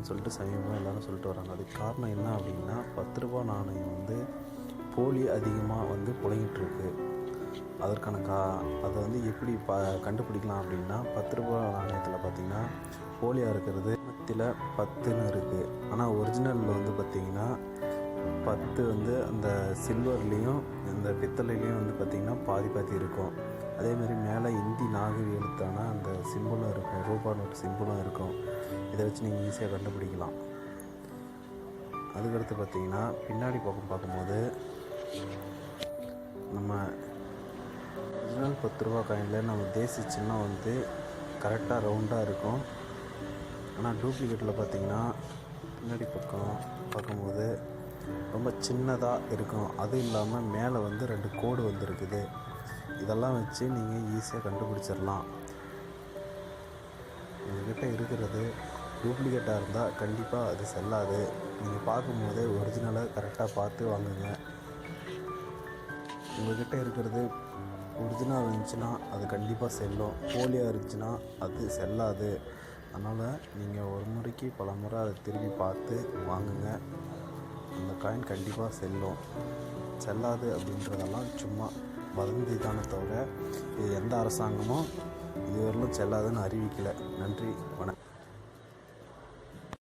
சொல்லிட்டு சமீபமாக எல்லோரும் சொல்லிட்டு வராங்க. அதுக்கு காரணம் என்ன அப்படின்னா, 10 ரூபா நாணயம் வந்து போலி அதிகமாக வந்து புழங்கிட்டுருக்கு. அதற்கான அதை வந்து எப்படி கண்டுபிடிக்கலாம் அப்படின்னா, 10 ரூபா நாணயத்தில் பார்த்திங்கன்னா போலியாக இருக்கிறது 10ன்னு இருக்குது. ஆனால் ஒரிஜினலில் வந்து பார்த்திங்கன்னா 10 வந்து அந்த சில்வர்லேயும் இந்த பித்தளைலேயும் வந்து பார்த்திங்கன்னா பாதி இருக்கும். அதேமாதிரி மேலே இந்தி நாகரி எழுத்தான அந்த சிம்பிளும் இருக்கும், ரூபா நோட்டு சிம்பிளும் இருக்கும். இதை வச்சு நீங்கள் ஈஸியாக கண்டுபிடிக்கலாம். அதுக்கடுத்து பார்த்திங்கன்னா பின்னாடி பார்க்கும்போது நம்ம ஒரிஜினல் 10 ரூபா காயினில் நம்ம தேசிய சின்னம் வந்து கரெக்டாக ரவுண்டாக இருக்கும். ஆனால் டூப்ளிகேட்டில் பார்த்திங்கன்னா பின்னாடி பக்கம் பார்க்கும்போது ரொம்ப சின்னதாக இருக்கும். அதுவும் இல்லாமல் மேலே வந்து 2 கோடு வந்துருக்குது. இதெல்லாம் வச்சு நீங்கள் ஈஸியாக கண்டுபிடிச்சிடலாம். உங்கள்கிட்ட இருக்கிறது டூப்ளிகேட்டாக இருந்தால் கண்டிப்பாக அது செல்லாது. நீங்கள் பார்க்கும்போதே ஒரிஜினலை கரெக்டாக பார்த்து வாங்குங்க. உங்கள்கிட்ட இருக்கிறது ஒரிஜினல் இருந்துச்சுன்னா அது கண்டிப்பாக செல்லும். போலியாக இருந்துச்சுன்னா அது செல்லாது. அதனால் நீங்கள் ஒரு முறைக்கு பல முறை அதை திரும்பி பார்த்து வாங்குங்க. அந்த காயின் கண்டிப்பாக செல்லும். செல்லாது அப்படின்றதெல்லாம் சும்மா வதந்தி தானே தவிர இது எந்த அரசாங்கமும் இதுவரையிலும் செல்லாதுன்னு அறிவிக்கலை. நன்றி, வணக்கம்.